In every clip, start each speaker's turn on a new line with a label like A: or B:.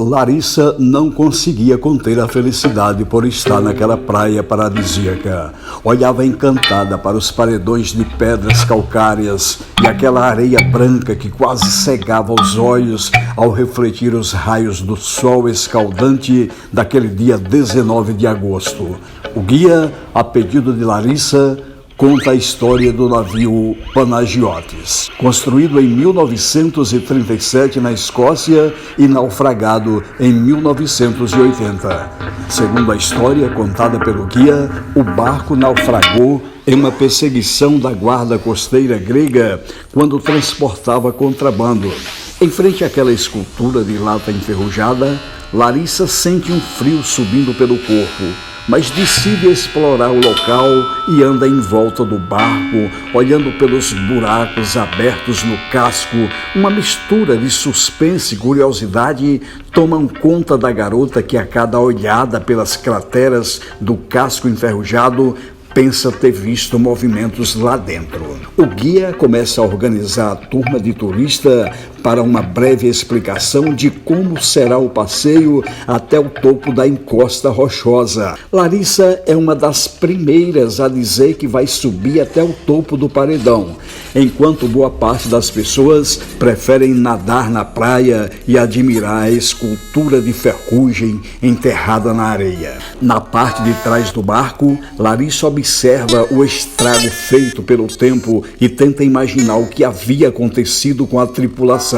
A: Larissa não conseguia conter a felicidade por estar naquela praia paradisíaca. Olhava encantada para os paredões de pedras calcárias e aquela areia branca que quase cegava os olhos ao refletir os raios do sol escaldante daquele dia 19 de agosto. O guia, a pedido de Larissa, conta a história do navio Panagiotis, construído em 1937 na Escócia e naufragado em 1980. Segundo a história contada pelo guia, o barco naufragou em uma perseguição da guarda costeira grega quando transportava contrabando. Em frente àquela escultura de lata enferrujada, Larissa sente um frio subindo pelo corpo, mas decide explorar o local e anda em volta do barco, olhando pelos buracos abertos no casco. Uma mistura de suspense e curiosidade tomam conta da garota que, a cada olhada pelas crateras do casco enferrujado, pensa ter visto movimentos lá dentro. O guia começa a organizar a turma de turista para uma breve explicação de como será o passeio até o topo da encosta rochosa. Larissa é uma das primeiras a dizer que vai subir até o topo do paredão, enquanto boa parte das pessoas preferem nadar na praia e admirar a escultura de ferrugem enterrada na areia. Na parte de trás do barco, Larissa observa o estrago feito pelo tempo e tenta imaginar o que havia acontecido com a tripulação,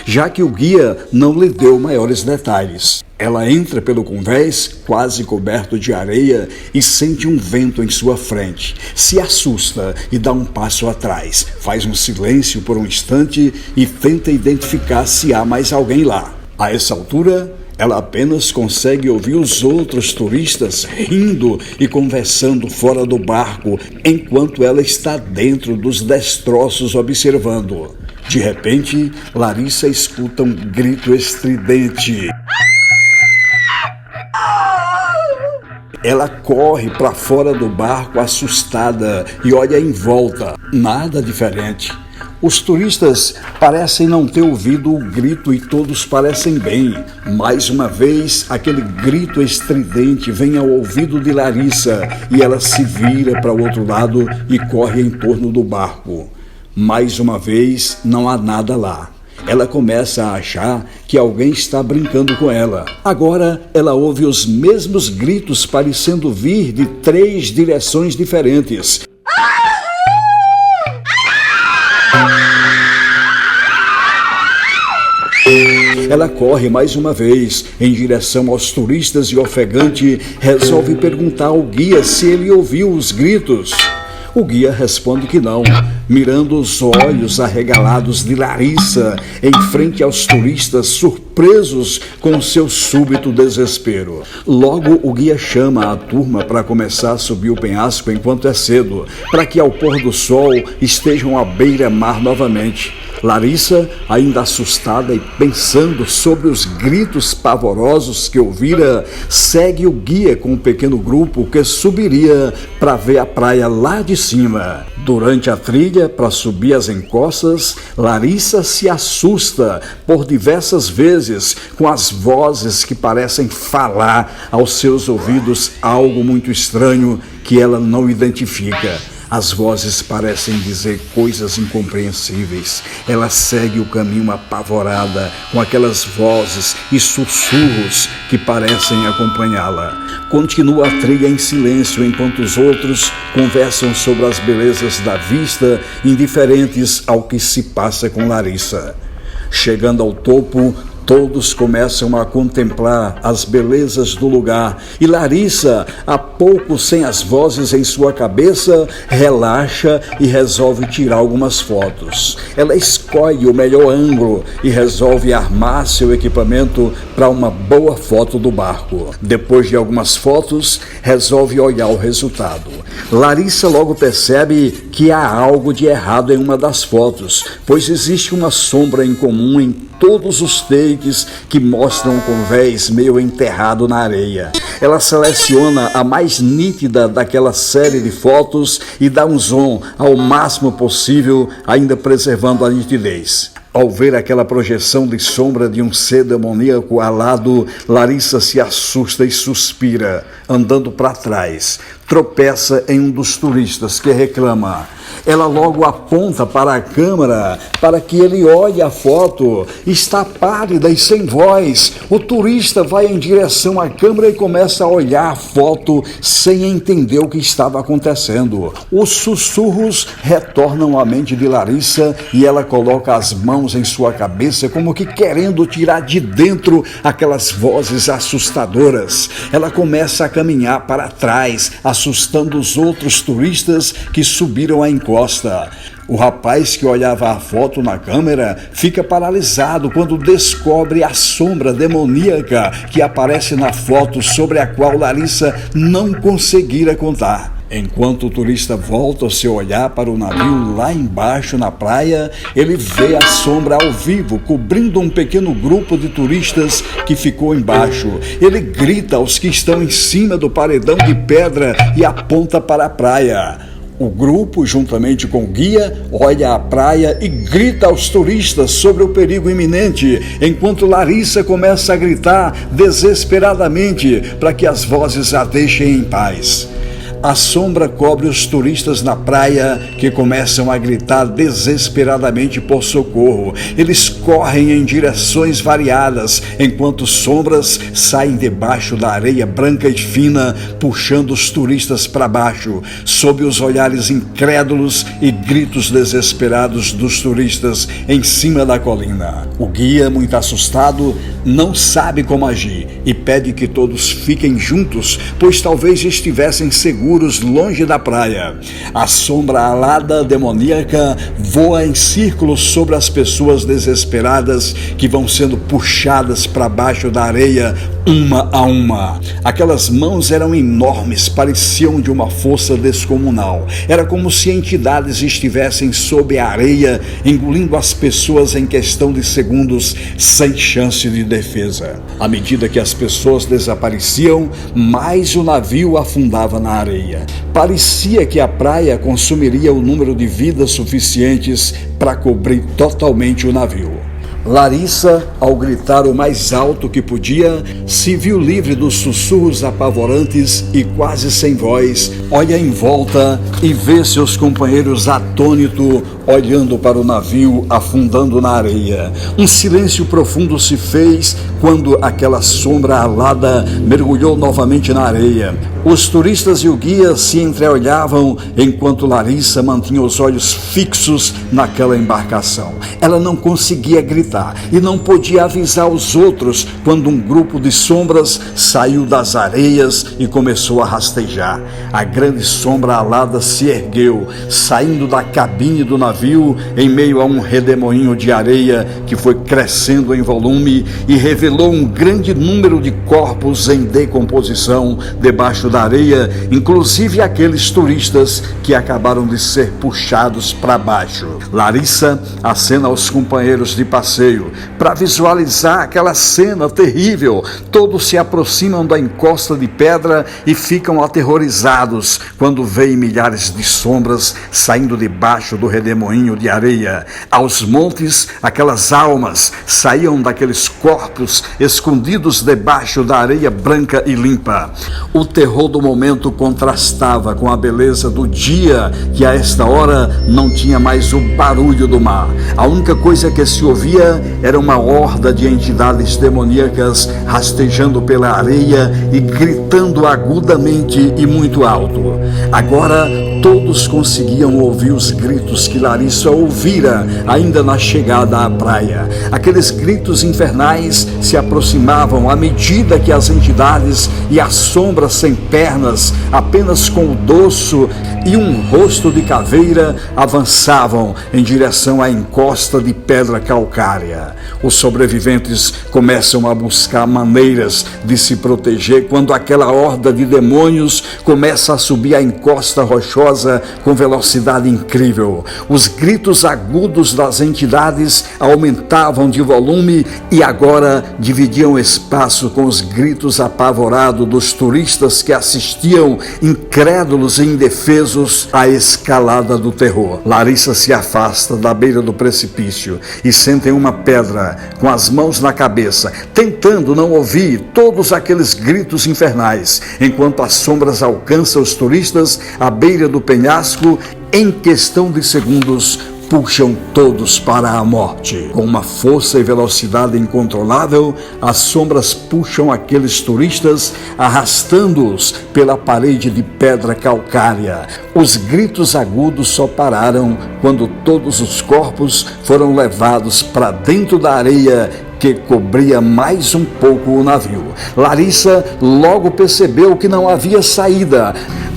A: já que o guia não lhe deu maiores detalhes. Ela entra pelo convés, quase coberto de areia, e sente um vento em sua frente. Se assusta e dá um passo atrás, faz um silêncio por um instante e tenta identificar se há mais alguém lá. A essa altura, ela apenas consegue ouvir os outros turistas rindo e conversando fora do barco, enquanto ela está dentro dos destroços observando. De repente, Larissa escuta um grito estridente. Ela corre para fora do barco assustada e olha em volta. Nada diferente. Os turistas parecem não ter ouvido o grito e todos parecem bem. Mais uma vez, aquele grito estridente vem ao ouvido de Larissa e ela se vira para o outro lado e corre em torno do barco. Mais uma vez, não há nada lá. Ela começa a achar que alguém está brincando com ela. Agora, ela ouve os mesmos gritos parecendo vir de 3 direções diferentes. Ela corre mais uma vez em direção aos turistas e, ofegante, resolve perguntar ao guia se ele ouviu os gritos. O guia responde que não, mirando os olhos arregalados de Larissa em frente aos turistas surpresos com seu súbito desespero. Logo, o guia chama a turma para começar a subir o penhasco enquanto é cedo, para que ao pôr do sol estejam à beira-mar novamente. Larissa, ainda assustada e pensando sobre os gritos pavorosos que ouvira, segue o guia com um pequeno grupo que subiria para ver a praia lá de cima. Durante a trilha para subir as encostas, Larissa se assusta por diversas vezes com as vozes que parecem falar aos seus ouvidos algo muito estranho que ela não identifica. As vozes parecem dizer coisas incompreensíveis. Ela segue o caminho apavorada com aquelas vozes e sussurros que parecem acompanhá-la. Continua a trilha em silêncio enquanto os outros conversam sobre as belezas da vista, indiferentes ao que se passa com Larissa. Chegando ao topo, todos começam a contemplar as belezas do lugar e Larissa, há pouco sem as vozes em sua cabeça, relaxa e resolve tirar algumas fotos. Ela escolhe o melhor ângulo e resolve armar seu equipamento para uma boa foto do barco. Depois de algumas fotos, resolve olhar o resultado. Larissa logo percebe que há algo de errado em uma das fotos, pois existe uma sombra incomum em todos os takes que mostram o convés meio enterrado na areia. Ela seleciona a mais nítida daquela série de fotos e dá um zoom ao máximo possível, ainda preservando a nitidez. Ao ver aquela projeção de sombra de um ser demoníaco alado, Larissa se assusta e suspira, andando para trás. Tropeça em um dos turistas que reclama. Ela logo aponta para a câmera para que ele olhe a foto. Está pálida e sem voz. O turista vai em direção à câmera e começa a olhar a foto sem entender o que estava acontecendo. Os sussurros retornam à mente de Larissa e ela coloca as mãos em sua cabeça como que querendo tirar de dentro aquelas vozes assustadoras. Ela começa a caminhar para trás, assustando os outros turistas que subiram a encosta. O rapaz que olhava a foto na câmera fica paralisado quando descobre a sombra demoníaca que aparece na foto sobre a qual Larissa não conseguira contar. Enquanto o turista volta o seu olhar para o navio lá embaixo na praia, ele vê a sombra ao vivo, cobrindo um pequeno grupo de turistas que ficou embaixo. Ele grita aos que estão em cima do paredão de pedra e aponta para a praia. O grupo, juntamente com o guia, olha a praia e grita aos turistas sobre o perigo iminente, enquanto Larissa começa a gritar desesperadamente para que as vozes a deixem em paz. A sombra cobre os turistas na praia, que começam a gritar desesperadamente por socorro. Eles correm em direções variadas, enquanto sombras saem debaixo da areia branca e fina, puxando os turistas para baixo, sob os olhares incrédulos e gritos desesperados dos turistas em cima da colina. O guia, muito assustado, não sabe como agir e pede que todos fiquem juntos, pois talvez estivessem seguros longe da praia. A sombra alada demoníaca voa em círculos sobre as pessoas desesperadas que vão sendo puxadas para baixo da areia, uma a uma. Aquelas mãos eram enormes, pareciam de uma força descomunal. Era como se entidades estivessem sob a areia, engolindo as pessoas em questão de segundos, sem chance de defesa. À medida que as pessoas desapareciam, mais o navio afundava na areia. Parecia que a praia consumiria o número de vidas suficientes para cobrir totalmente o navio. Larissa, ao gritar o mais alto que podia, se viu livre dos sussurros apavorantes e quase sem voz, olha em volta e vê seus companheiros atônitos olhando para o navio afundando na areia. Um silêncio profundo se fez quando aquela sombra alada mergulhou novamente na areia. Os turistas e o guia se entreolhavam enquanto Larissa mantinha os olhos fixos naquela embarcação. Ela não conseguia gritar e não podia avisar os outros quando um grupo de sombras saiu das areias e começou a rastejar. A grande sombra alada se ergueu, saindo da cabine do navio em meio a um redemoinho de areia que foi crescendo em volume e revelou um grande número de corpos em decomposição debaixo da areia, inclusive aqueles turistas que acabaram de ser puxados para baixo. Larissa acena aos companheiros de passeio para visualizar aquela cena terrível. Todos se aproximam da encosta de pedra e ficam aterrorizados quando veem milhares de sombras saindo debaixo do redemoinho de areia. Aos montes, aquelas almas saíam daqueles corpos escondidos debaixo da areia branca e limpa. O terror do momento contrastava com a beleza do dia, que a esta hora não tinha mais o barulho do mar. A única coisa que se ouvia era uma horda de entidades demoníacas rastejando pela areia e gritando agudamente e muito alto. Agora todos conseguiam ouvir os gritos que Larissa ouvira ainda na chegada à praia. Aqueles gritos infernais se aproximavam à medida que as entidades e as sombras sem pernas, apenas com o dorso e um rosto de caveira, avançavam em direção à encosta de pedra calcária. Os sobreviventes começam a buscar maneiras de se proteger quando aquela horda de demônios começa a subir a encosta rochosa perigosa com velocidade incrível. Os gritos agudos das entidades aumentavam de volume e agora dividiam espaço com os gritos apavorados dos turistas que assistiam, incrédulos e indefesos, à escalada do terror. Larissa se afasta da beira do precipício e senta em uma pedra, com as mãos na cabeça, tentando não ouvir todos aqueles gritos infernais, enquanto as sombras alcançam os turistas à beira do penhasco. Em questão de segundos, puxam todos para a morte. Com uma força e velocidade incontrolável, as sombras puxam aqueles turistas, arrastando-os pela parede de pedra calcária. Os gritos agudos só pararam quando todos os corpos foram levados para dentro da areia que cobria mais um pouco o navio. Larissa logo percebeu que não havia saída.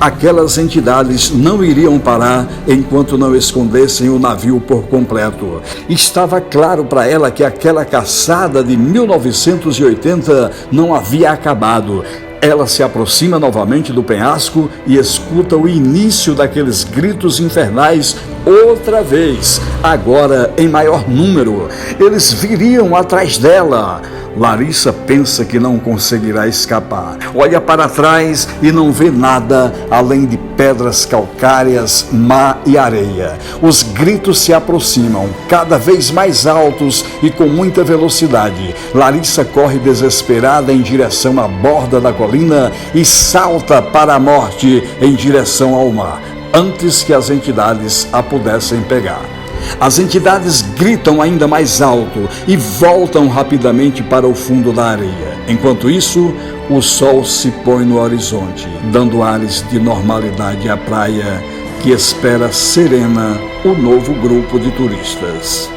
A: Aquelas entidades não iriam parar enquanto não escondessem o navio por completo. Estava claro para ela que aquela caçada de 1980 não havia acabado. Ela se aproxima novamente do penhasco e escuta o início daqueles gritos infernais outra vez, agora em maior número. Eles viriam atrás dela. Larissa pensa que não conseguirá escapar. Olha para trás e não vê nada além de pedras calcárias, mar e areia. Os gritos se aproximam, cada vez mais altos e com muita velocidade. Larissa corre desesperada em direção à borda da colina e salta para a morte em direção ao mar, antes que as entidades a pudessem pegar. As entidades gritam ainda mais alto e voltam rapidamente para o fundo da areia. Enquanto isso, o sol se põe no horizonte, dando ares de normalidade à praia que espera serena o novo grupo de turistas.